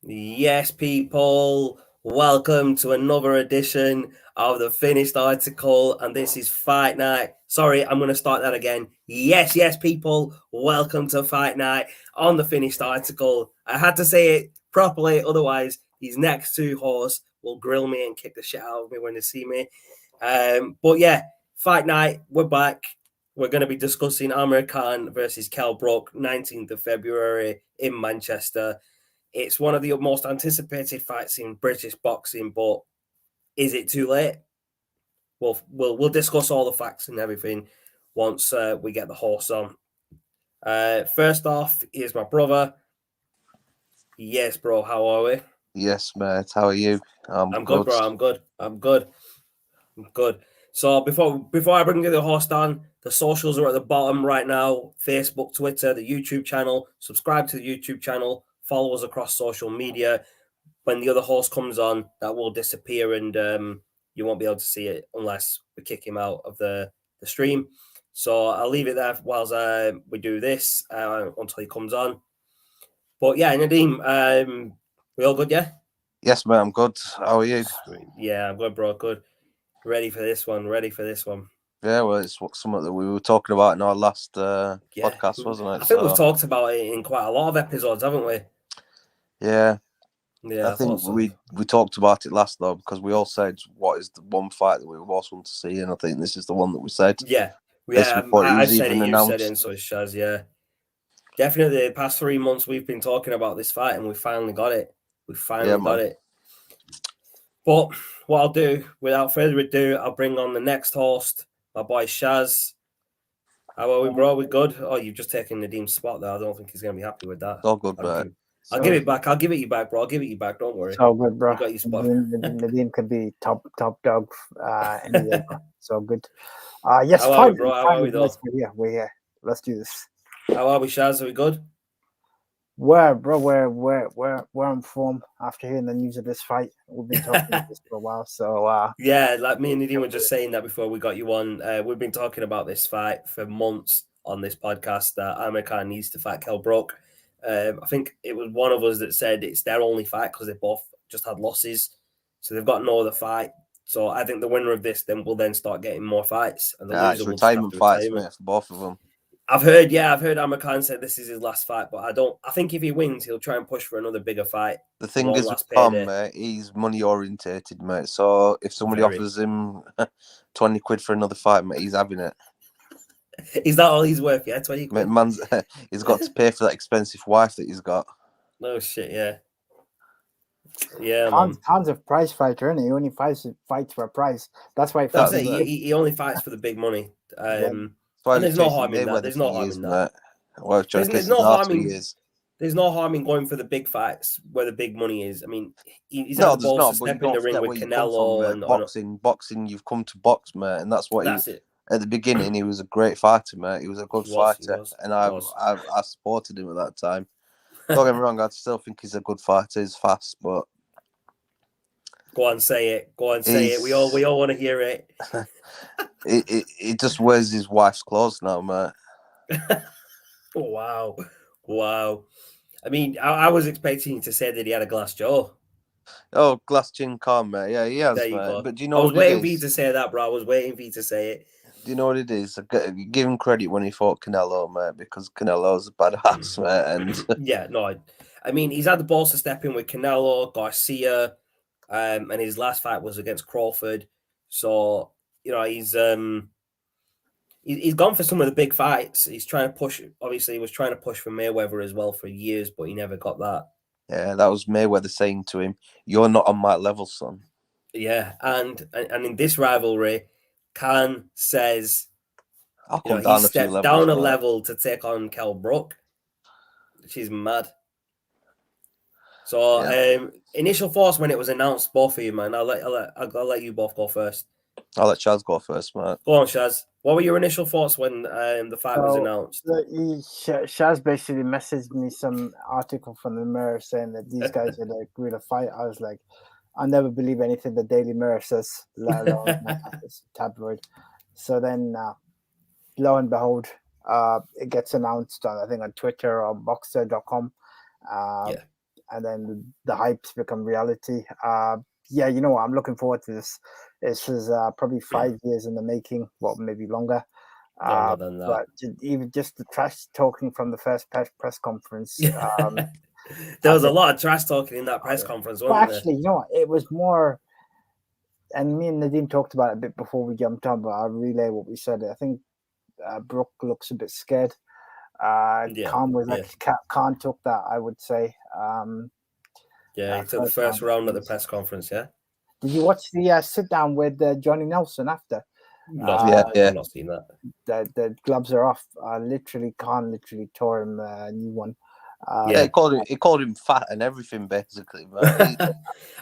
Yes, people, welcome to another edition of the finished article, and this is Fight Night. Sorry, I'm going to start that again. Yes, people, welcome to Fight Night on the finished article. I had to say it properly, otherwise, these next two hosts will grill me and kick the shit out of me when they see me. But yeah, Fight Night, we're back. We're going to be discussing Amir Khan versus Kell Brook, 19th of February in Manchester. It's one of the most anticipated fights in British boxing, but is it too late? We'll discuss all the facts and everything once we get the horse on. First off, here's my brother. Yes, bro. How are we? Yes, mate. How are you? I'm good, bro. I'm good. So before I bring you the horse down, the socials are at the bottom right now: Facebook, Twitter, the YouTube channel. Subscribe to the YouTube channel. Follow us across social media. When the other horse comes on, that will disappear, and you won't be able to see it unless we kick him out of the stream. So I'll leave it there whilst we do this until he comes on. But yeah, Nadeem, we all good, yeah? Yes, mate. I'm good. How are you? Yeah, I'm good, bro. Good. Ready for this one. Yeah, well, it's something that we were talking about in our last podcast, wasn't it? I think we've talked about it in quite a lot of episodes, haven't we? Yeah. Yeah, I think we talked about it last though because we all said what is the one fight that we most want to see, and I think this is the one that we said. Yeah, I've said it, you've said it, and so is Shaz. Yeah, definitely. The past 3 months we've been talking about this fight, and we finally got it. Got it. But what I'll do, without further ado, I'll bring on the next host, my boy Shaz. How are we, bro? We good? Oh, you've just taken Nadeem's spot there. I don't think he's going to be happy with that. It's all good, mate. I'll give it back. I'll give it you back, bro. I'll give it you back. Don't worry. So good, bro. You got your spot. Nadeem could be top dog anyway. So good. Yes, How fine, are we, bro? How are we, though? We're here. Let's do this. How are we, Shaz? Are we good? Where, bro? We're on form after hearing the news of this fight. We've been talking about this for a while, so yeah, like me and Nadeem were just saying that before we got you on. We've been talking about this fight for months on this podcast. That Amir Khan needs to fight Kell Brook. I think it was one of us that said it's their only fight because they both just had losses, so they've got no other fight. So I think the winner of this will then start getting more fights, and the loser will retirement fights, mate, for both of them. I've heard Amir Khan said this is his last fight, but I think if he wins, he'll try and push for another bigger fight. The thing is with Khan, mate, he's money orientated, mate. So if somebody offers him 20 quid for another fight, mate, he's having it. Is that all he's worth? Yeah, 20 quid. Mate, he's got to pay for that expensive wife that he's got. No shit, yeah. Yeah, Khan's a prize fighter, and he only fights for a prize. That's why he only fights for the big money. And there's no harm in that. There's no harm in that. Well, there's no harm in There's no harm in going for the big fights where the big money is. I mean, he's had the balls to step in the ring with Canelo and boxing. You've come to box, mate, and that's what it. At the beginning, he was a great fighter, mate. He was a good fighter, and I supported him at that time. Don't get me wrong, I still think he's a good fighter. He's fast, but go on, say it. We all want to hear it. He just wears his wife's clothes now, mate. Wow. I mean, I was expecting you to say that he had a glass jaw. Oh, glass chin Khan, mate. Yeah, he has, there you mate. Go. But do you know I was waiting for you to say that, bro. I was waiting for you to say it. Do you know what it is? Give him credit when he fought Canelo, mate, because Canelo's a badass, mate. And yeah, no, I mean, he's had the balls to step in with Canelo, Garcia, and his last fight was against Crawford. So, you know, he's gone for some of the big fights. He's trying to push. Obviously, he was trying to push for Mayweather as well for years, but he never got that. Yeah, that was Mayweather saying to him, "You're not on my level, son." Yeah, and in this rivalry, Khan says, he stepped down a level to take on Kell Brook, which is mad. So, initial thoughts when it was announced, both of you, man. I'll let you both go first. I'll let Shaz go first, mate. Go on, Shaz. What were your initial thoughts when the fight was announced? Shaz basically messaged me some article from the Mirror saying that these guys would agree to fight. I was like, I never believe anything the Daily Mirror says, let alone this tabloid. So then, lo and behold, it gets announced on, I think, on Twitter or Boxer.com. and then the hypes become reality. Yeah, you know what? I'm looking forward to this. This is probably 5 years in the making, well, maybe longer. Longer than that. But even just the trash talking from the first press conference. There was a lot of trash talking in that press conference, wasn't there? Actually, you know what? It was more, and me and Nadeem talked about it a bit before we jumped on, but I'll relay what we said. I think Brook looks a bit scared. Khan was actually Khan took that, I would say. He took the first round at the press conference. Yeah. Did you watch the sit down with Johnny Nelson after? I've not seen that. The gloves are off. Khan literally tore him a new one. He called him fat and everything, basically.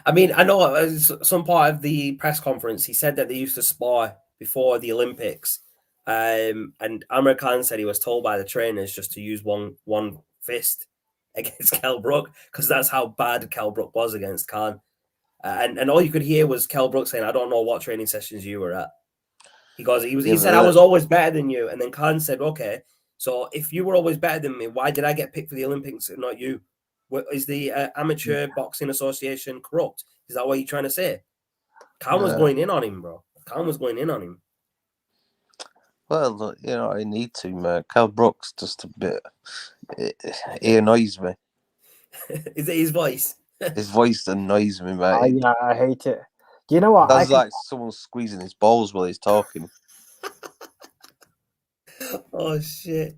I mean, I know some part of the press conference he said that they used to spar before the Olympics. And Amir Khan said he was told by the trainers just to use one fist against Kell Brook because that's how bad Kell Brook was against Khan. And all you could hear was Kell Brook saying, "I don't know what training sessions you were at." He said, "I was always better than you." And then Khan said, "Okay, so if you were always better than me, why did I get picked for the Olympics and not you? Is the Amateur Boxing Association corrupt? Is that what you're trying to say?" Khan was going in on him, bro. Khan was going in on him. Well, you know, I need to, man. Kell Brook's just a bit... He annoys me. Is it his voice? His voice annoys me, mate. Yeah, I hate it. Do you know what? That's like someone squeezing his balls while he's talking. Oh, shit.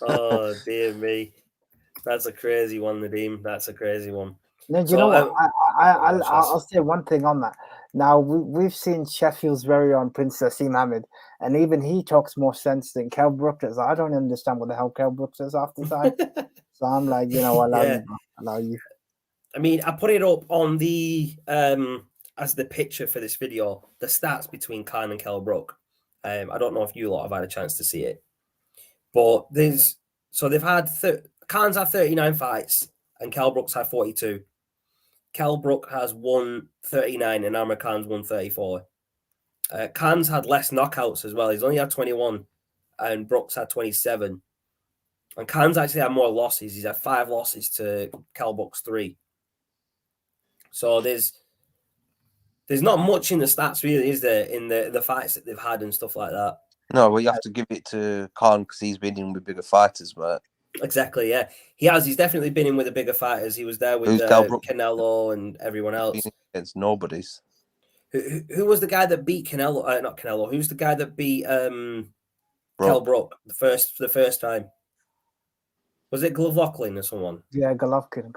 Oh, dear me. That's a crazy one, Nadeem. That's a crazy one. No, do you know what? I'll say one thing on that. Now, we've seen Sheffield's very own Prince Asim Ahmed, and even he talks more sense than Kell Brook does. I don't understand what the hell Kell Brook says half the time. So I'm like, you know, allow you. I mean, I put it up on the as the picture for this video, the stats between Khan and Kell Brook. I don't know if you lot have had a chance to see it, but they've had Khan's had 39 fights and Kell Brook's had 42. Kell Brook has won 39 and Amir Khan's won 34. Khan's had less knockouts as well. He's only had 21 and Brook's had 27. And Khan's actually had more losses. He's had 5 losses to Kell Brook's 3. So there's not much in the stats, really, is there, in the fights that they've had and stuff like that? No, well, you have to give it to Khan because he's been in with bigger fighters, mate. Exactly, yeah. He has. He's definitely been in with the bigger fighters. He was there with Canelo and everyone else. Against nobodies. Who was the guy that beat Canelo? Not Canelo. Who's the guy that beat Kell Brook the first time? Was it Golovkin or someone? Yeah, Golovkin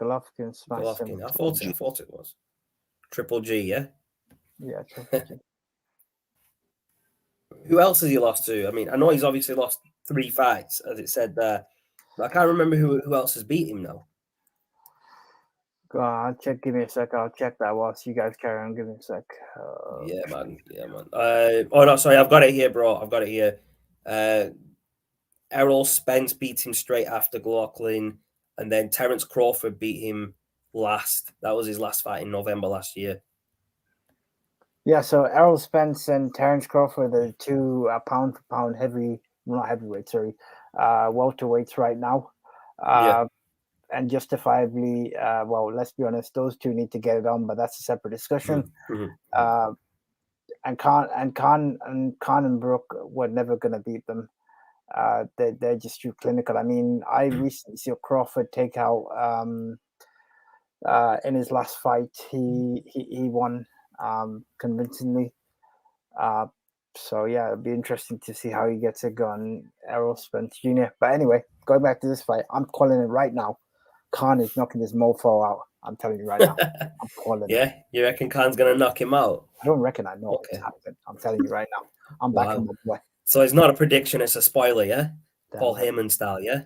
smashed him. I thought it was Triple G. Yeah. Yeah, Triple G. Who else has he lost to? I mean, I know he's obviously lost 3 fights, as it said there. But I can't remember who else has beat him now. Go on, give me a sec. I'll check that whilst you guys carry on. Give me a sec. Yeah, man. Oh, no, sorry. I've got it here, bro. I've got it here. Errol Spence beat him straight after Golovkin, and then Terence Crawford beat him last. That was his last fight in November last year. Yeah, so Errol Spence and Terence Crawford are 2 pound-for-pound welterweights right now. And justifiably, well, let's be honest, those 2 need to get it on, but that's a separate discussion. Mm-hmm. And Khan and Brook were never going to beat them. They're just too clinical. I mean, I recently saw Crawford take out in his last fight. He won convincingly. So yeah, it'll be interesting to see how he gets it going, Errol Spence Jr. But anyway, going back to this fight, I'm calling it right now. Khan is knocking this mofo out. I'm telling you right now. I'm calling it. You reckon Khan's gonna knock him out? I don't reckon. I know it's happening. I'm telling you right now. I'm backing my boy. So it's not a prediction; it's a spoiler, yeah. Paul Heyman style, yeah.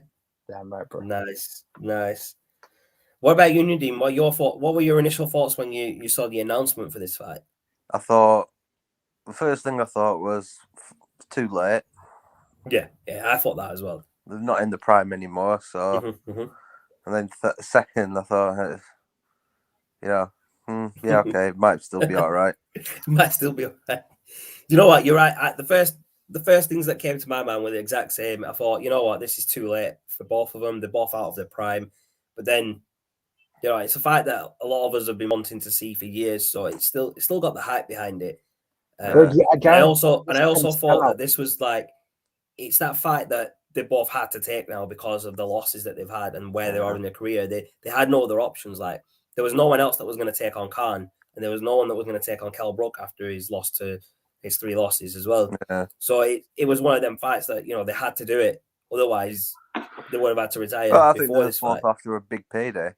Damn right, bro. Nice. What about you, Nadeem? What were your initial thoughts when you saw the announcement for this fight? I thought the first thing I thought was too late. Yeah, I thought that as well. They're not in the prime anymore, so. And then second, I thought, yeah, okay, it might still be all right. Might still be all right. You know what? You're right. The first things that came to my mind were the exact same. I thought, you know what, this is too late for both of them. They're both out of their prime. But then You know, it's a fight that a lot of us have been wanting to see for years, so it's still got the hype behind it. And I also thought that this was like, it's that fight that they both had to take now because of the losses that they've had and where they are in their career. They had no other options. Like, there was no one else that was going to take on Khan, and there was no one that was going to take on Kell Brook after his loss to his 3 losses as well. Yeah. So it was one of them fights that, you know, they had to do it. Otherwise, they would have had to retire I before think this fight. After a big payday.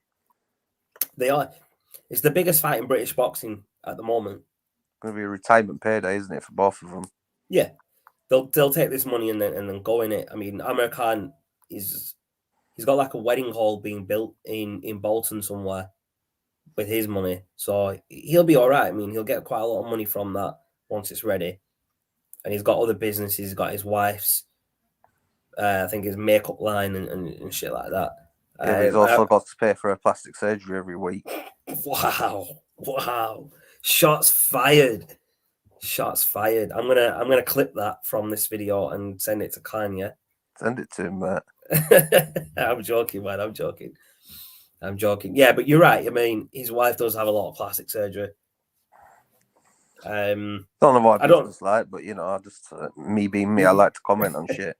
They are. It's the biggest fight in British boxing at the moment. It's going to be a retirement payday, isn't it, for both of them? Yeah. They'll take this money and then go in it. I mean, Amir Khan he's got like a wedding hall being built in Bolton somewhere with his money, so he'll be all right. I mean, he'll get quite a lot of money from that once it's ready. And he's got other businesses. He's got his wife's, I think his makeup line and shit like that. Yeah, but he's also got to pay for a plastic surgery every week. Wow! Shots fired. I'm gonna clip that from this video and send it to Khan. Yeah, send it to him, mate. I'm joking, man. I'm joking. Yeah, but you're right. I mean, his wife does have a lot of plastic surgery. Don't know what I don't like, but you know, I just me being me, I like to comment on shit.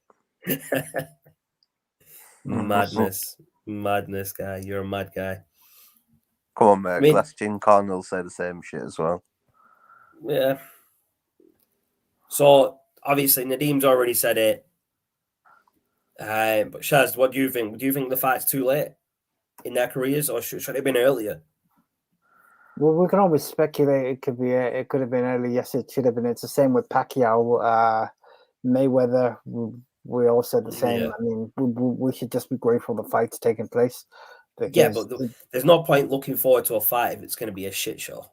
Madness, guy. You're a mad guy. Come on, mate. I mean, Glass Chin Khan will say the same shit as well. Yeah. So obviously Nadeem's already said it. But Shaz, what do you think? Do you think the fight's too late in their careers, or should it have been earlier? Well, we can always speculate. It could have been early. Yes, it should have been. It's the same with Pacquiao, Mayweather. We all said the same. Yeah. I mean, we should just be grateful the fight's taking place. Yeah, but there's no point looking forward to a fight if it's going to be a shit show.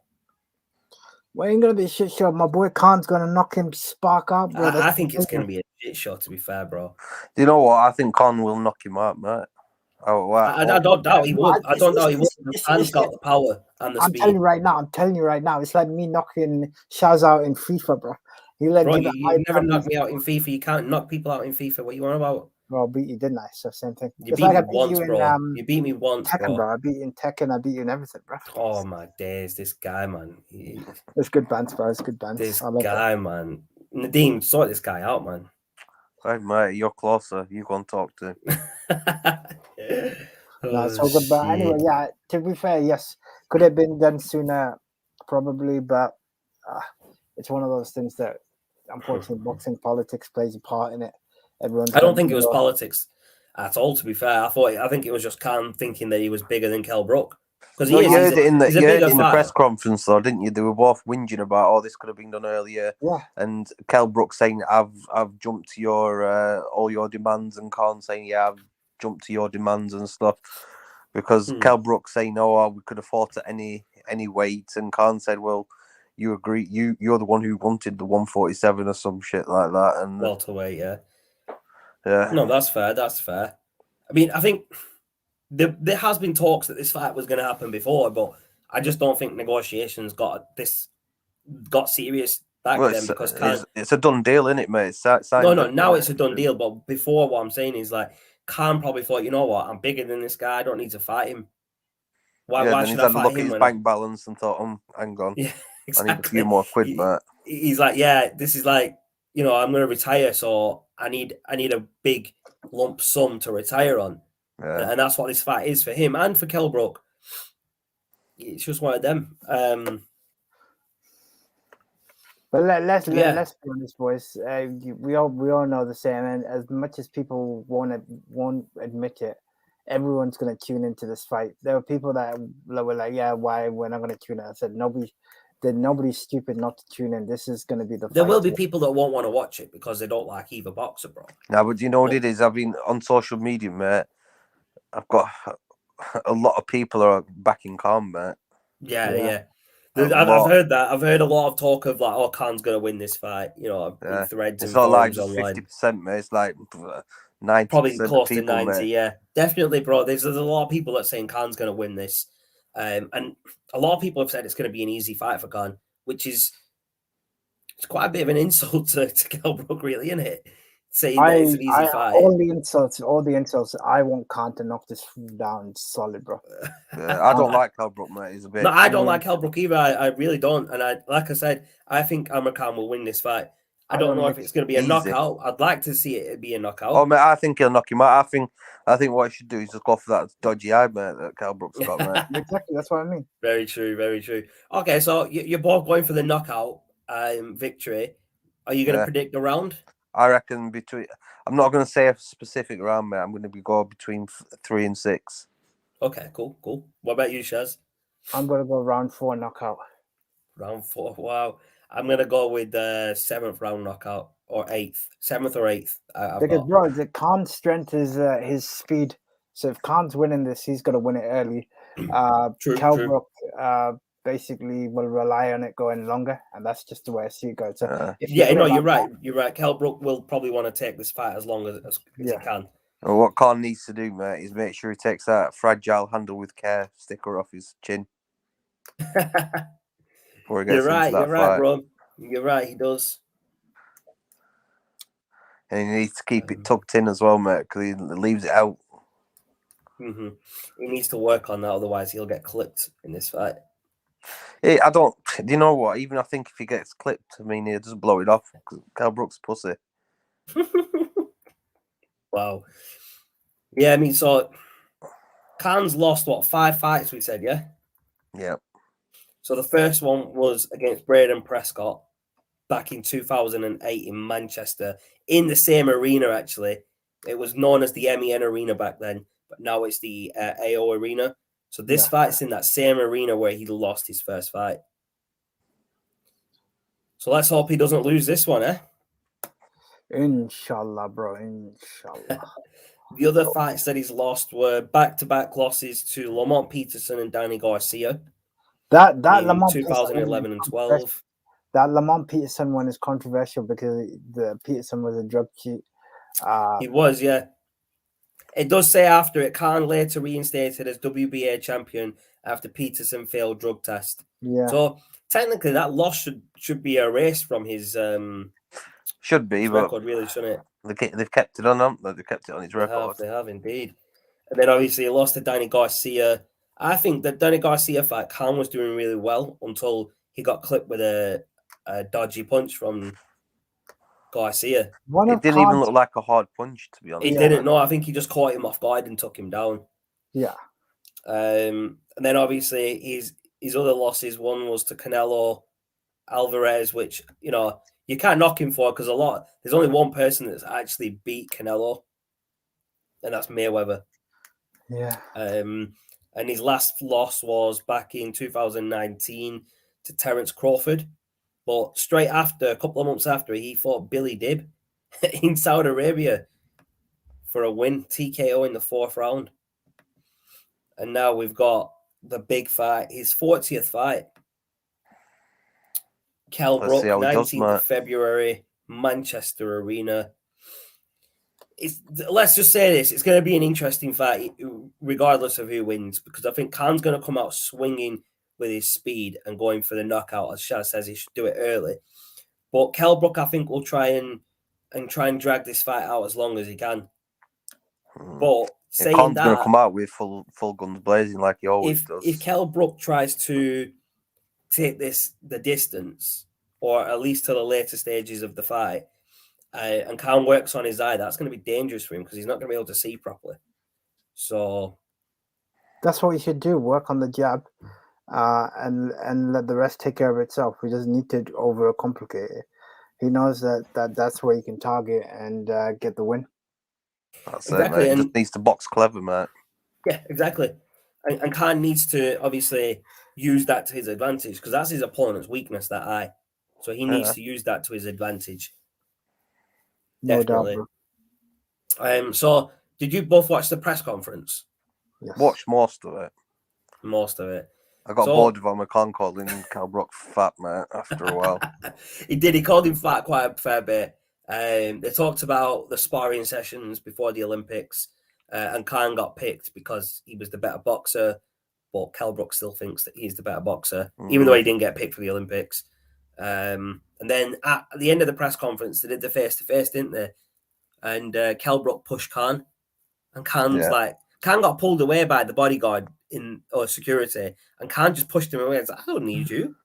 Well, it ain't going to be a shit show. My boy Khan's going to knock him spark out, bro. I think it's going to be a shit show, to be fair, bro. Do you know what? I think Khan will knock him out, mate. I don't doubt he would. I don't doubt he would. Khan's got the power and the speed. I'm telling you right now. It's like me knocking Shaz out in FIFA, bro. You never knocked me out in FIFA. You can't knock people out in FIFA. What you on about? Bro, I beat you, didn't I? So same thing. You beat me once, bro. You beat me once, Tekken, bro. I beat you in Tekken. I beat you in everything, bro. Oh my days, this guy, man. It's good bands, bro. It's good bands. This guy, man. Nadeem, sort this guy out, man. Hey, mate, you're closer. You go and talk to him. That's so good, but anyway, yeah. To be fair, yes, could have been done sooner, probably, but it's one of those things that, unfortunately, boxing politics plays a part in it. I don't think it was politics at all, to be fair. I think it was just Khan thinking that he was bigger than Kell Brook. Because you heard it in the press conference, though, didn't you? They were both whinging about, this could have been done earlier. Yeah. And Kell Brook saying, I've jumped to your all your demands, and Khan saying, yeah, I've jumped to your demands and stuff. Because Kell Brook saying, we could have fought at any weight, and Khan said, well, you agree, you're the one who wanted the 147 or some shit like that. And welterweight, yeah. Yeah. No, that's fair. I mean, I think there has been talks that this fight was going to happen before, but I just don't think negotiations got serious back then, because it's a done deal, isn't it, mate? Now it's a done deal. But before, what I'm saying is, like, Khan probably thought, you know what, I'm bigger than this guy. I don't need to fight him. Why should I fight him? He's had a look at his bank balance and thought, hang on, yeah, exactly. I need a few more quid, mate. He's like, yeah, this is like, you know, I'm going to retire, so I need a big lump sum to retire on. Yeah. And that's what this fight is for him and for Kell Brook. It's just one of them. But let's be honest, boys. We all know the same, and as much as people won't admit it, everyone's going to tune into this fight. There were people that were like, "Yeah, why we're not going to tune in?" I said, nobody's stupid not to tune in. This is going to be the. There will be people that won't want to watch it because they don't like either boxer, bro. No, but you know what it is? I've been on social media, mate. I've got a lot of people are backing Khan, mate. Yeah. I've heard that. I've heard a lot of talk of like, Khan's going to win this fight. You know, in threads. It's not like just 50%, mate. It's like 90%. Probably close to 90. Mate. Yeah, definitely, bro. There's a lot of people that saying Khan's going to win this, and a lot of people have said it's going to be an easy fight for Khan, which is it's quite a bit of an insult to Kell Brook, really, isn't it? saying that it's an easy fight. All the insults. I want Khan to knock this down solid, bro. I don't like Kell Brook, mate. He's a bit. No, I don't like Kell Brook either. I really don't. And like I said, I think Amir Khan will win this fight. I don't know if it's going to be a knockout. I'd like to see it be a knockout. Oh, mate, I think he'll knock him out. I think what he should do is just go for that dodgy eye, mate, that Kell Brook's got, mate. Exactly, that's what I mean. Very true, very true. Okay, so you're both going for the knockout victory. Are you going to predict the round? I reckon I'm not going to say a specific round, mate. I'm going to go between 3 and 6. Okay, cool. What about you, Shaz? I'm going to go round 4 knockout. Round 4, wow. I'm going to go with the 7th round knockout or 8th. 7th or 8th. Because, bro, the Khan's strength is his speed. So if Khan's winning this, he's going to win it early. Kell Brook basically will rely on it going longer, and that's just the way I see it going. So you're right. You're right. Kell Brook will probably want to take this fight as long as he can. Well, what Khan needs to do, mate, is make sure he takes that fragile handle with care sticker off his chin. Before he gets you're right, fight. bro. You're right, he does. And he needs to keep it tucked in as well, mate, because he leaves it out. Mm-hmm. He needs to work on that, otherwise he'll get clipped in this fight. Do you know what? Even I think if he gets clipped, I mean, he doesn't blow it off because Kell Brook's pussy. Wow. Yeah, I mean, so Khan's lost, 5 fights, we said, yeah? Yeah. So the first one was against Braden Prescott back in 2008 in Manchester, in the same arena, actually. It was known as the MEN Arena back then, but now it's the AO Arena. So this fight's in that same arena where he lost his first fight. So let's hope he doesn't lose this one, eh? Inshallah, bro. Inshallah. The other fights that he's lost were back-to-back losses to Lamont, Peterson, and Danny Garcia. That in Lamont 2011 and 12. That Lamont Peterson one is controversial because the Peterson was a drug cheat. He was, yeah. It does say after it, Khan later reinstated as WBA champion after Peterson failed drug test. Yeah. So technically, that loss should be erased from his should be, his but record, really, shouldn't it? They've kept it on them. They've kept it on his record. They have indeed. And then obviously he lost to Danny Garcia. I think that Danny Garcia fight, Khan was doing really well until he got clipped with a dodgy punch from Garcia. It didn't even look like a hard punch, to be honest. It didn't. No, I think he just caught him off guard and took him down. Yeah. And then obviously his other losses. One was to Canelo Alvarez, which you can't knock him for because there's only one person that's actually beat Canelo, and that's Mayweather. Yeah. And his last loss was back in 2019 to Terence Crawford. But straight after, a couple of months after, he fought Billy Dib in Saudi Arabia for a win, TKO in the 4th round. And now we've got the big fight, his 40th fight. Kell Brook, 19th of February, Manchester Arena. Let's just say this, it's going to be an interesting fight, regardless of who wins, because I think Khan's going to come out swinging with his speed and going for the knockout, as Shaz says he should do it early. But Kell Brook, I think, will try and drag this fight out as long as he can. But saying Khan's that, going to come out with full guns blazing like he always does. If Kell Brook tries to take the distance, or at least to the later stages of the fight, and Khan works on his eye, that's going to be dangerous for him because he's not going to be able to see properly. So that's what he should do: work on the jab, and let the rest take care of itself. He doesn't need to overcomplicate it. He knows that's where he can target and get the win. That's exactly. It, mate. He just needs to box clever, mate. Yeah, exactly. And Khan needs to obviously use that to his advantage because that's his opponent's weakness, that eye. So he needs to use that to his advantage. Definitely. No doubt. So, did you both watch the press conference? Yes. Watched most of it. Most of it. I got bored of Amir Khan calling Kell Brook fat, mate, after a while. He did. He called him fat quite a fair bit. They talked about the sparring sessions before the Olympics, and Khan got picked because he was the better boxer, but Kell Brook still thinks that he's the better boxer, even though he didn't get picked for the Olympics. And then at the end of the press conference, they did the face-to-face, didn't they? and Kell Brook pushed Khan, and Khan got pulled away by the bodyguard or security, and Khan just pushed him away. It's like, I don't need you.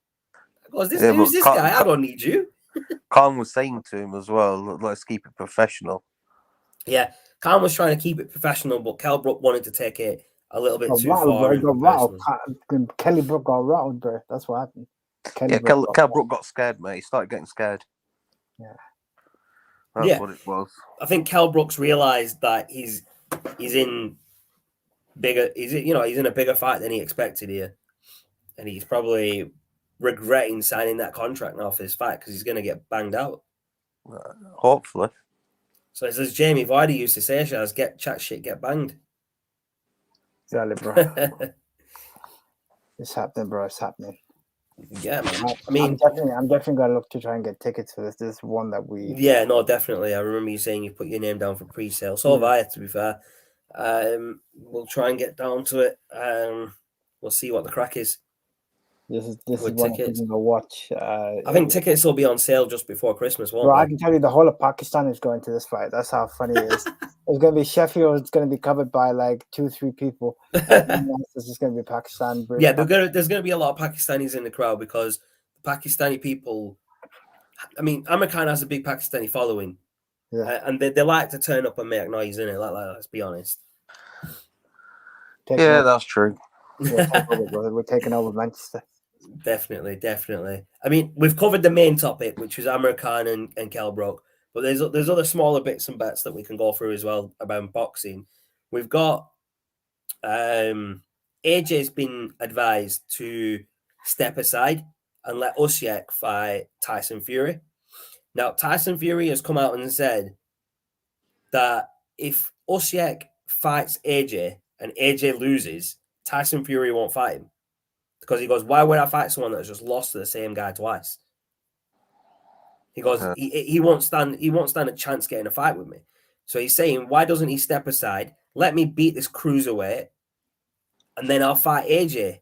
Who's this guy? I don't need you. Khan was saying to him as well, let's keep it professional. Yeah, Khan was trying to keep it professional, but Kell Brook wanted to take it a little bit too far. Kelly Brook got rattled, bro. That's what happened. Kell Brook got scared, mate. He started getting scared. Yeah. That's what it was. I think Kell Brooks realized that he's in a bigger fight than he expected here. And he's probably regretting signing that contract now for this fight because he's going to get banged out. Hopefully. So it says Jamie Vardy used to say, Shaz, get banged. Exactly, bro. It's happening, bro. It's happening. Yeah, man. I'm definitely gonna look to try and get tickets for this. This is one that we. Yeah, no, definitely. I remember you saying you put your name down for pre-sale. So have I, to be fair. We'll try and get down to it. We'll see what the crack is. This is one I'm going to watch. I think tickets will be on sale just before Christmas, won't they? I can tell you the whole of Pakistan is going to this fight. That's how funny it is. It's going to be Sheffield. It's going to be covered by like 2-3 people. It's just going to be Pakistan. Yeah, there's going to be a lot of Pakistanis in the crowd because the Pakistani people. I mean, Amir Khan has a big Pakistani following, and they like to turn up and make noise in it. Let's be honest. That's true. We're taking over Manchester. Definitely. I mean, we've covered the main topic, which was Amir Khan and Kell Brook, but there's other smaller bits and bits that we can go through as well about boxing. We've got AJ's been advised to step aside and let Usyk fight Tyson Fury. Now, Tyson Fury has come out and said that if Usyk fights AJ and AJ loses, Tyson Fury won't fight him. Because he goes, why would I fight someone that's just lost to the same guy twice? He goes, he won't stand a chance getting a fight with me. So he's saying, why doesn't he step aside, let me beat this cruiserweight, and then I'll fight AJ?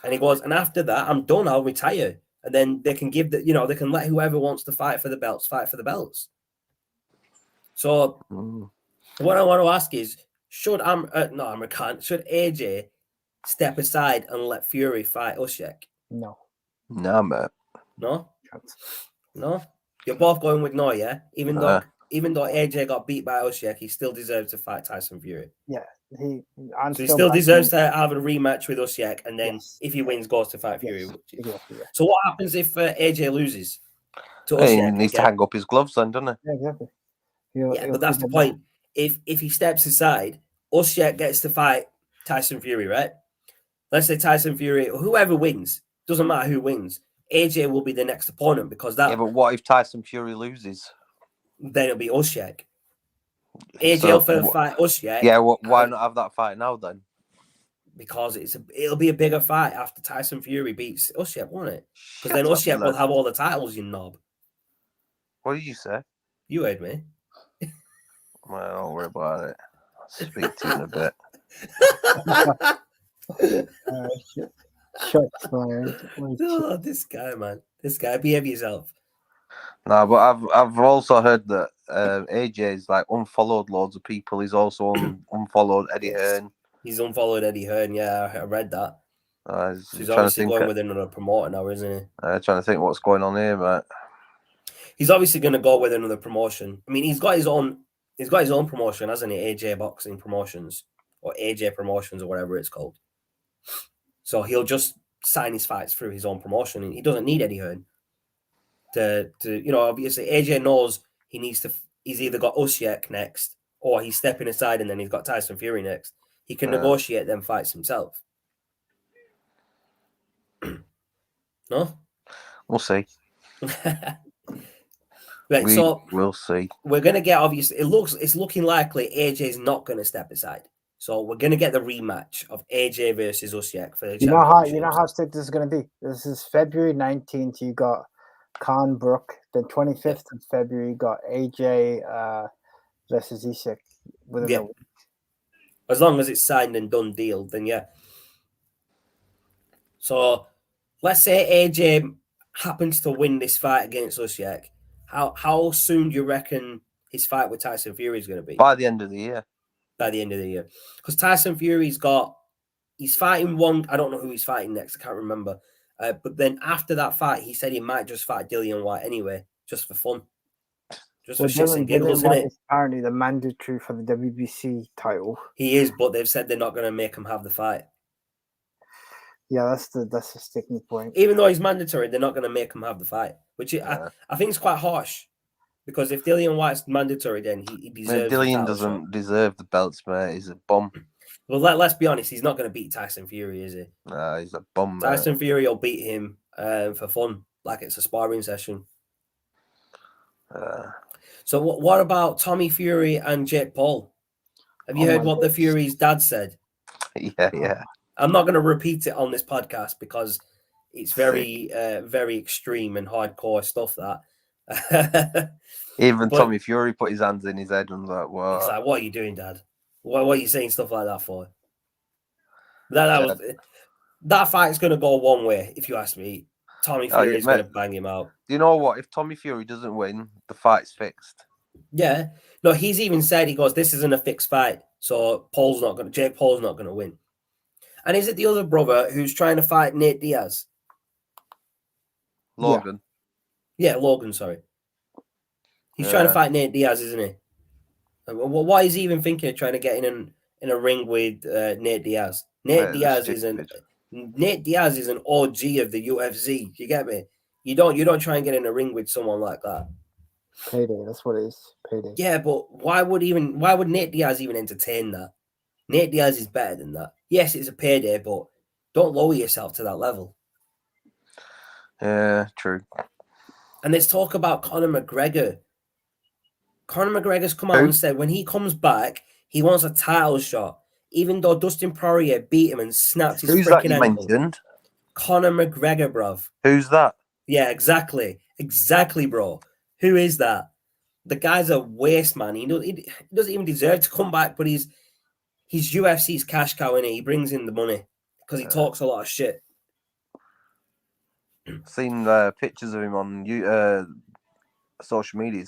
And he goes, and after that, I'm done. I'll retire, and then they can give they can let whoever wants to fight for the belts fight for the belts. So what I want to ask is, should Amir Khan, should AJ step aside and let Fury fight Usyk? No, mate. No. You're both going with no, yeah. Even though AJ got beat by Usyk, he still deserves to fight Tyson Fury. Yeah, he still deserves to have a rematch with Usyk, and then if he wins, goes to fight Fury. Exactly, yeah. So what happens if AJ loses to Usyk? He needs to hang up his gloves then, doesn't he? Yeah, exactly. But that's the point. If he steps aside, Usyk gets to fight Tyson Fury, right? Let's say Tyson Fury, whoever wins, doesn't matter who wins, AJ will be the next opponent because that. Yeah, but what if Tyson Fury loses? Then it'll be Usyk. AJ will fight Usyk. Yeah, why not have that fight now then? Because it'll be a bigger fight after Tyson Fury beats Usyk, won't it? Because then Usyk will have all the titles, you knob. What did you say? You heard me. Well, don't worry about it. I'll speak to you in a bit. Shots fired. Oh, this guy, man. This guy, behave yourself. No, but I've also heard that AJ's like unfollowed loads of people. He's also unfollowed Eddie Hearn. He's unfollowed Eddie Hearn. Yeah, I read that. He's obviously going with another promoter now, isn't he? Trying to think what's going on here, mate. He's obviously going to go with another promotion. I mean, he's got his own promotion, hasn't he? AJ Boxing Promotions or AJ Promotions or whatever it's called. So he'll just sign his fights through his own promotion, and he doesn't need Eddie Hearn to obviously AJ knows he's either got Usyk next or he's stepping aside and then he's got Tyson Fury next. He can negotiate them fights himself. No? We'll see. Right, we'll see. We're gonna get obviously it's looking likely AJ's not gonna step aside. So we're gonna get the rematch of AJ versus Usyk for the championship. You know how sick this is gonna be. This is February 19th. You got Kell Brook. Then 25th of February, you got AJ versus Usyk within a week. As long as it's signed and done deal, then yeah. So let's say AJ happens to win this fight against Usyk. How soon do you reckon his fight with Tyson Fury is going to be? By the end of the year. By the end of the year. Because Tyson Fury's he's fighting one, I don't know who he's fighting next, I can't remember. But then after that fight, he said he might just fight Dillian White anyway, just for fun. Just for shits and giggles, Dillian White is apparently the mandatory for the WBC title. He is, but they've said they're not going to make him have the fight. Yeah, that's the sticking point. Even though he's mandatory, they're not going to make him have the fight, which I think is quite harsh. Because if Dillian White's mandatory, then he deserves. Dillian doesn't deserve the belts, mate. He's a bum. Well, let's be honest. He's not going to beat Tyson Fury, is he? Nah, he's a bum. Tyson Fury will beat him for fun, like it's a sparring session. So what about Tommy Fury and Jake Paul? Have you heard what the Fury's dad said? Yeah. I'm not going to repeat it on this podcast because it's very, very extreme and hardcore stuff. That even Tommy Fury put his hands in his head and was like, "What?" It's like, "What are you doing, Dad? What are you saying stuff like that for?" That fight's going to go one way, if you ask me. Tommy Fury's going to bang him out. Do you know what? If Tommy Fury doesn't win, the fight's fixed. Yeah. No, he's even said, he goes, "This isn't a fixed fight, so Jake Paul's not going to win." And is it the other brother who's trying to fight Nate Diaz? Logan. Yeah, Logan, sorry. He's trying to fight Nate Diaz, isn't he? What is he even thinking of trying to get in a ring with Nate Diaz? Nate Diaz is an OG of the UFC. You get me? You don't try and get in a ring with someone like that. Payday, that's what it is. Payday. Yeah, but why would Nate Diaz even entertain that? Nate Diaz is better than that. Yes, it's a payday, but don't lower yourself to that level. Yeah, true. And let's talk about Conor McGregor. Conor McGregor's come out and said when he comes back, he wants a title shot, even though Dustin Poirier beat him and snapped his freaking ankle. Who's that you mentioned? Conor McGregor, bruv. Who's that? Yeah, exactly, bro. Who is that? The guy's a waste, man. He doesn't even deserve to come back, but he's UFC's cash cow, innit? He brings in the money because he talks a lot of shit. Seen pictures of him on social media.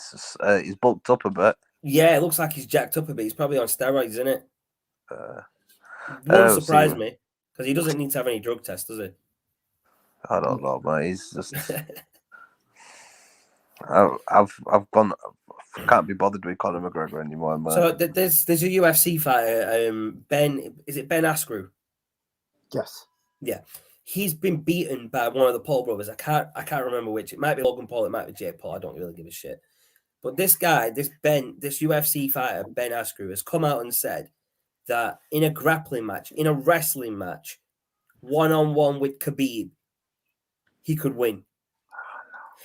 He's bulked up a bit. Yeah, it looks like he's jacked up a bit. He's probably on steroids, isn't it? Won't surprise me because he doesn't need to have any drug tests, does he? I don't know, mate. He's just. I've gone. I can't be bothered with Conor McGregor anymore, man. So there's a UFC fighter, Ben. Is it Ben Askren? Yes. Yeah. He's been beaten by one of the Paul brothers. I can't remember which. It might be Logan Paul. It might be Jake Paul. I don't really give a shit. But this guy, this UFC fighter, Ben Askren, has come out and said that in a grappling match, in a wrestling match, 1-on-1 with Khabib, he could win.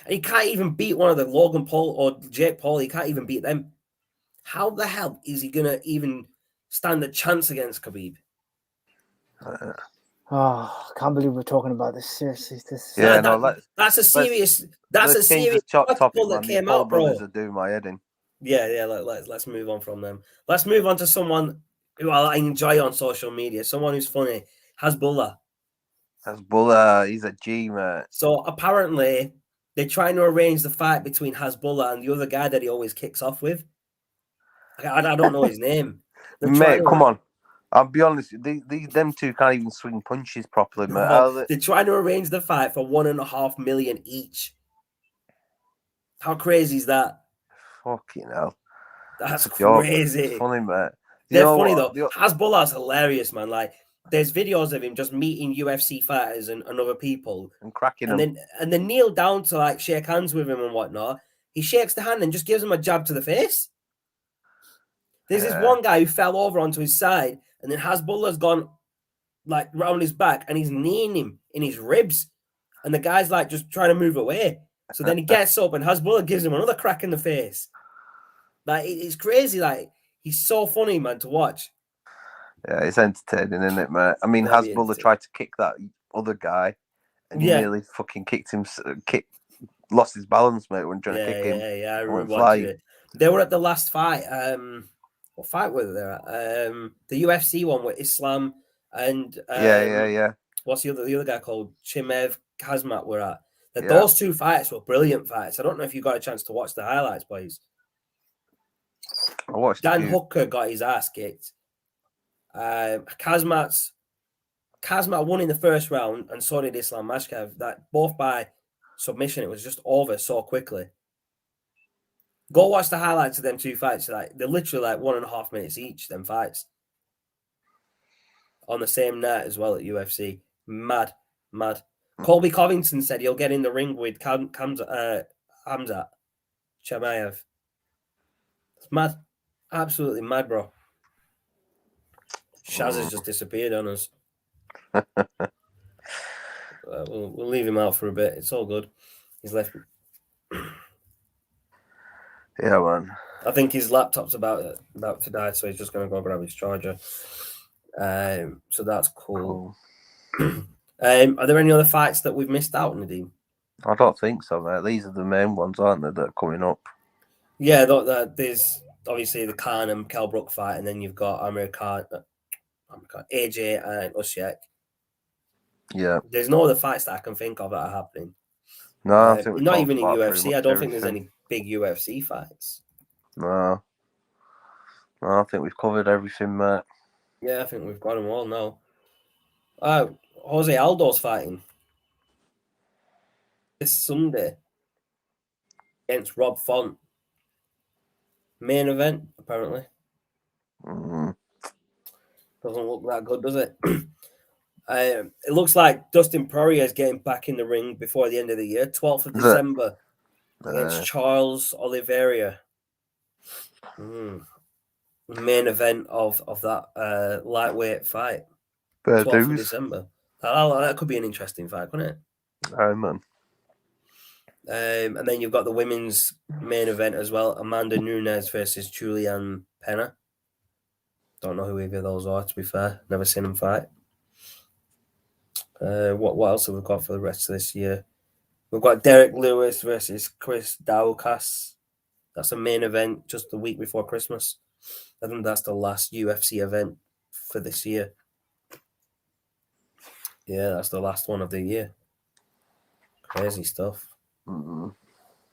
And he can't even beat one of the Logan Paul or Jake Paul. He can't even beat them. How the hell is he going to even stand a chance against Khabib? Oh, I can't believe we're talking about this. Seriously, that's a serious topic that came out, bro. Are doing my head in. Yeah. Let's move on from them. Let's move on to someone who I enjoy on social media. Someone who's funny. Hasbullah. He's a G, mate. So apparently they're trying to arrange the fight between Hasbullah and the other guy that he always kicks off with. I don't know his name. Mate, come on. I'll be honest, them two can't even swing punches properly, mate. No, they're trying to arrange the fight for $1.5 million each. How crazy is that? Fucking hell. That's crazy. It's funny, mate. They're funny, though. Hasbullah's hilarious, man. Like, there's videos of him just meeting UFC fighters and other people. And cracking them. And then kneel down to, like, shake hands with him and whatnot. He shakes the hand and just gives him a jab to the face. There's this one guy who fell over onto his side, and then Hasbullah's gone like round his back, and he's kneeing him in his ribs, and the guy's like just trying to move away. So then he gets up, and Hasbullah gives him another crack in the face. Like it's crazy. Like he's so funny, man, to watch. Yeah, it's entertaining, isn't it, mate? I mean, Hasbullah tried to kick that other guy, and he nearly fucking lost his balance, mate, when trying to kick him. Yeah, I remember watching it. They were at the last fight. What fight were they at? The UFC one with Islam and what's the other guy called? Chimev Kazmat were at. Those two fights were brilliant fights. I don't know if you got a chance to watch the highlights, boys. I watched Dan Hooker got his ass kicked. Kazmat won in the first round, and so did Islam Mashkav. That both by submission. It was just over so quickly. Go watch the highlights of them two fights. Like they're literally like 1.5 minutes each. Them fights on the same night as well at UFC. Mad. Colby Covington said he'll get in the ring with Hamzat Chimaev. It's mad. Absolutely mad, bro. Shaz has just disappeared on us. We'll leave him out for a bit. It's all good. He's left. Yeah, man. I think his laptop's about to die, so he's just going to go grab his charger. So that's cool. Are there any other fights that we've missed out, Nadeem? I don't think so, mate. These are the main ones, aren't they, that are coming up? Yeah, there's obviously the Khan and Kell Brook fight, and then you've got Amir Khan, AJ and Usyk. Yeah. There's no other fights that I can think of that are happening. No, I think not even in UFC. I don't think there's any big UFC fights. No, I think we've covered everything, mate. Yeah, I think we've got them all now. Jose Aldo's fighting this Sunday against Rob Font. Main event, apparently. Doesn't look that good, does it? It looks like Dustin Poirier is getting back in the ring before the end of the year, 12th of December, against Charles Oliveira. Main event of that lightweight fight. 12th of December. That could be an interesting fight, couldn't it? Aye, man. And then you've got the women's main event as well. Amanda Nunes versus Julianne Penna. Don't know who either of those are, to be fair. Never seen them fight. What else have we got for the rest of this year? We've got Derek Lewis versus Chris Daokas. That's a main event just the week before Christmas. I think that's the last UFC event for this year. Yeah, that's the last one of the year. Crazy stuff.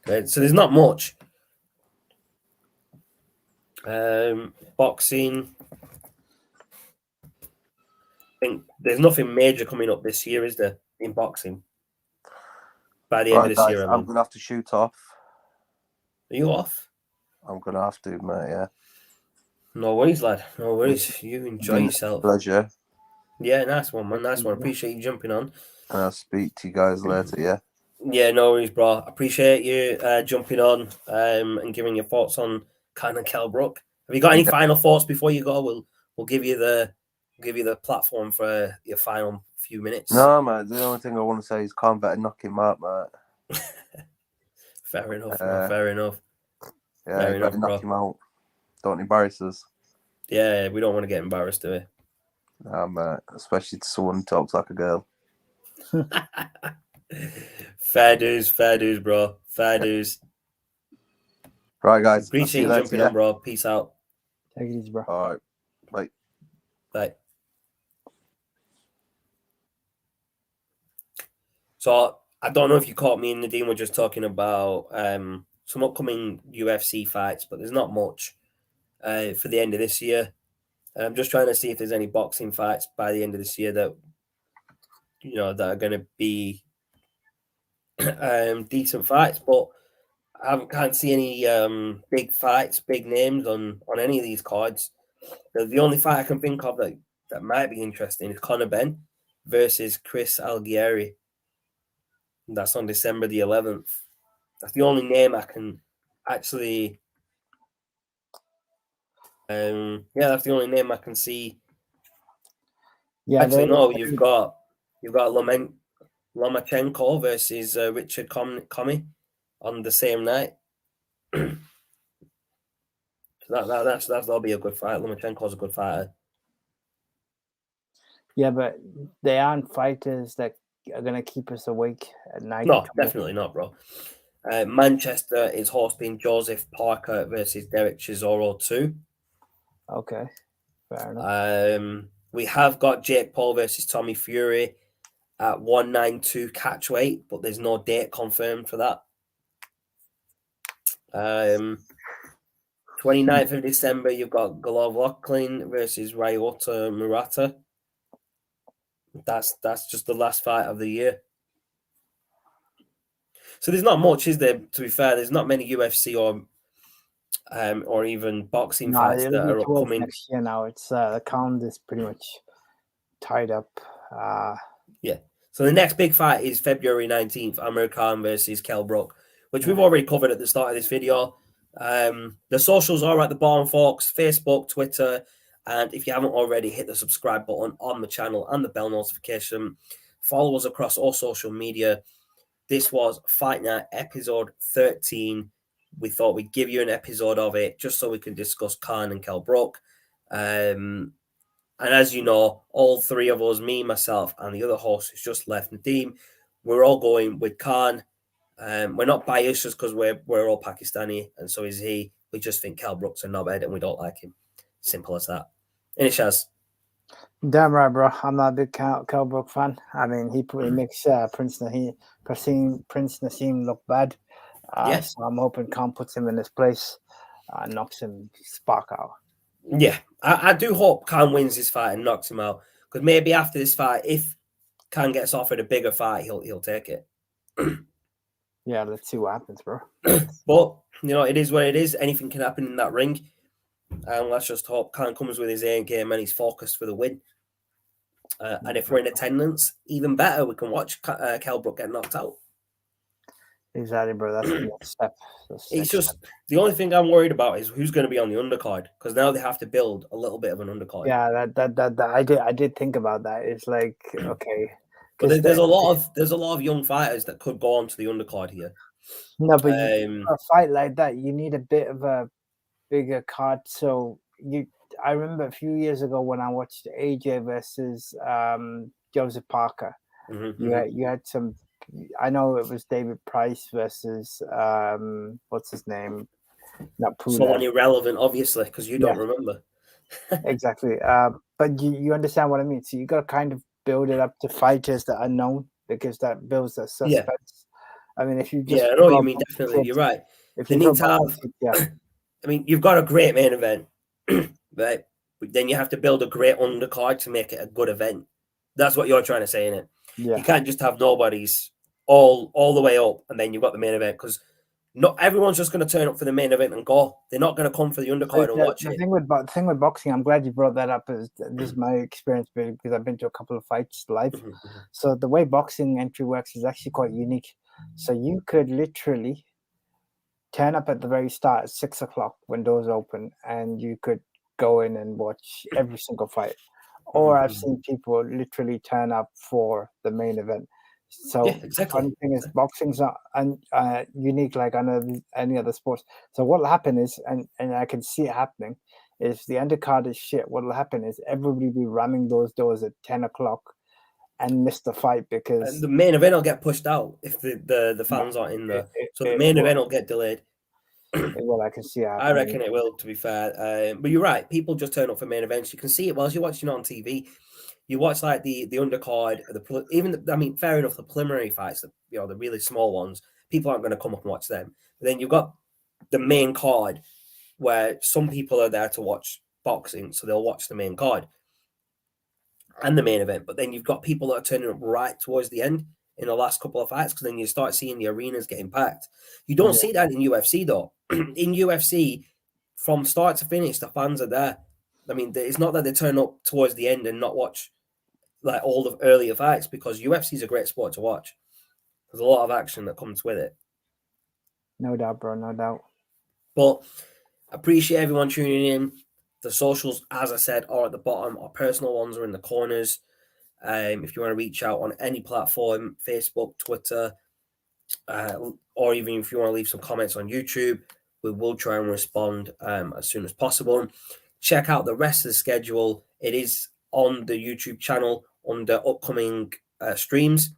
Great. So there's not much. Boxing. I think there's nothing major coming up this year, is there, in boxing? By the end of this year, I'm going to have to shoot off. Are you off? I'm going to have to, mate, yeah. No worries, lad. No worries. You enjoy yourself. Pleasure. Yeah, nice one, man. Nice one. Appreciate you jumping on. And I'll speak to you guys later, yeah? Yeah, no worries, bro. Appreciate you jumping on and giving your thoughts on Khan and Kell Brook. Have you got any final thoughts before you go? We'll give you the platform for your final few minutes. No, mate. The only thing I want to say is Khan better knock him out, mate. Fair enough, bro. Fair enough. Yeah, fair enough, knock him out. Don't embarrass us. Yeah, we don't want to get embarrassed, do we? No, mate. Especially to someone who talks like a girl. Fair dues, bro. Fair dues. Right, guys. Appreciate you jumping on, bro. Peace out. Take it easy, bro. All right. Bye. Bye. So I don't know if you caught me and Nadeem were just talking about some upcoming UFC fights, but there's not much for the end of this year. And I'm just trying to see if there's any boxing fights by the end of this year that that are going to be decent fights, but I can't see any big fights, big names on any of these cards. The only fight I can think of that might be interesting is Conor Benn versus Chris Algieri. That's on December the 11th. That's the only name I can actually. That's the only name I can see. Yeah, actually, no. You've got Lomachenko versus Richard Comey on the same night. That'll be a good fight. Lomachenko's a good fighter. Yeah, but they aren't fighters that are gonna keep us awake at night. No, definitely not, bro. Manchester is hosting Joseph Parker versus Derek Chisora 2. Okay, fair enough. We have got Jake Paul versus Tommy Fury at 192 catch weight, but there's no date confirmed for that. 29th of December, you've got Golovkin versus Ryota Murata. That's just the last fight of the year. So there's not much, is there? To be fair, there's not many UFC or even boxing fights that are upcoming next year. Now it's the count is pretty much tied up. Yeah. So the next big fight is February 19th, Amir Khan versus Kell Brook, which we've already covered at the start of this video. The socials are at the bottom, folks: Facebook, Twitter, and if you haven't already, hit the subscribe button on the channel and the bell notification. Follow us across all social media. This was Fight Night episode 13. We thought we'd give you an episode of it just so we can discuss Khan and Kell Brook. And as you know, all three of us, me, myself, and the other host who's just left, Nadeem, we're all going with Khan. We're not biased just because we're all Pakistani, and so is he. We just think Kell Brook's a knobhead and we don't like him. Simple as that. And Shaz. Damn right, bro. I'm not a big Kell Brook fan. I mean, he makes Prince Naseem look bad. Yes. So I'm hoping Khan puts him in his place, knocks him spark out. Yeah, I do hope Khan wins this fight and knocks him out, because maybe after this fight, if Khan gets offered a bigger fight, he'll take it. Yeah, let's see what happens, bro. But it is what it is. Anything can happen in that ring, and let's just hope Khan comes with his A game and he's focused for the win. And if we're in attendance, even better, we can watch Kell Brook get knocked out. Exactly, bro. That's the next step. It's just the only thing I'm worried about is who's going to be on the undercard, because now they have to build a little bit of an undercard. Yeah, that I did think about that. It's like, okay, but there's a lot of young fighters that could go on to the undercard here. No, but for a fight like that, you need a bit of a bigger card. So I remember a few years ago when I watched AJ versus Joseph Parker. Mm-hmm. You had some. I know it was David Price versus what's his name? Not Pulev. Someone irrelevant, obviously, because you don't remember. Exactly. But you understand what I mean. So you got to kind of build it up to fighters that are known, because that builds the suspense. Yeah. I mean, if you just I know what you mean. Definitely, you're right. If they need to have. I mean, you've got a great main event, right? But then you have to build a great undercard to make it a good event. That's what you're trying to say, innit? Yeah. You can't just have nobodies all the way up, and then you've got the main event, because not everyone's just going to turn up for the main event and go. They're not going to come for the undercard and watch it. The thing with boxing, I'm glad you brought that up. Is this is my experience, because I've been to a couple of fights live. Mm-hmm. So the way boxing entry works is actually quite unique. So you could literally turn up at the very start at 6 o'clock when doors open, and you could go in and watch every single fight. Or I've seen people literally turn up for the main event. So the funny thing is, boxing's not unique like any other sports. So what will happen is, and I can see it happening, is the undercard is shit. What will happen is everybody will be ramming those doors at 10 o'clock and miss the fight, because the main event will get pushed out if the fans aren't in there. So the main event will get delayed. Well, I can see it happening. I reckon it will, to be fair. But you're right. People just turn up for main events. You can see it whilst you're watching it on TV. You watch like the undercard, fair enough, the preliminary fights, the really small ones, people aren't going to come up and watch them. But then you've got the main card where some people are there to watch boxing, so they'll watch the main card and the main event. But then you've got people that are turning up right towards the end in the last couple of fights, because then you start seeing the arenas getting packed. You don't see that in UFC, though. In UFC, from start to finish, the fans are there. I mean, it's not that they turn up towards the end and not watch like all the earlier fights, because UFC is a great sport to watch. There's a lot of action that comes with it. No doubt, bro. No doubt. But I appreciate everyone tuning in. The socials, as I said, are at the bottom. Our personal ones are in the corners. If you want to reach out on any platform, Facebook, Twitter, or even if you want to leave some comments on YouTube, we will try and respond as soon as possible. Check out the rest of the schedule. It is on the YouTube channel under upcoming streams.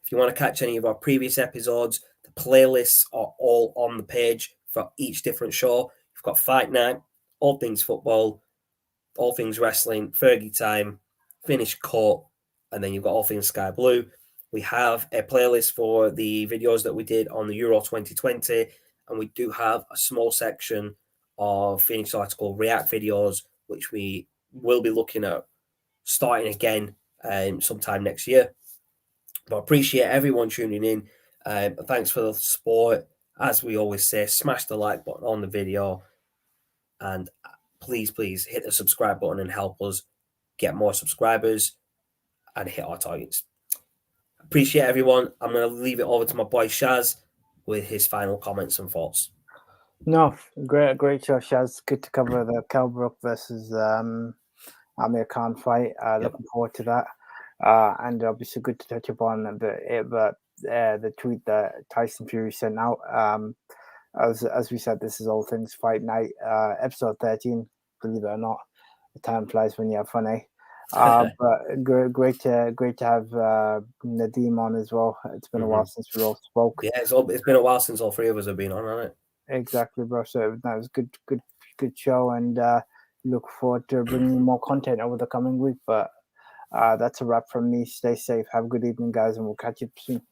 If you want to catch any of our previous episodes, the playlists are all on the page for each different show. You've got Fight Night, all things football, all things wrestling, Fergie Time, Finish Cut, and then you've got all things Sky Blue. We have a playlist for the videos that we did on the Euro 2020, and we do have a small section of finished article react videos, which we will be looking at starting again sometime next year. But I appreciate everyone tuning in. Thanks for the support. As we always say, smash the like button on the video, and please hit the subscribe button and help us get more subscribers and hit our targets. Appreciate everyone. I'm going to leave it over to my boy Shaz with his final comments and thoughts. No, great show, Shaz. Good to cover the Kell Brook versus Amir Khan fight. Looking forward to that. And obviously good to touch upon the tweet that Tyson Fury sent out. As we said, this is All Things Fight Night, episode 13. Believe it or not, the time flies when you have fun, eh? But great to have Nadeem on as well. It's been a while since we all spoke. Yeah, it's been a while since all three of us have been on, hasn't it? Exactly, bro. So that was good show, and look forward to bringing more content over the coming week. But that's a wrap from me. Stay safe. Have a good evening, guys, and we'll catch you soon.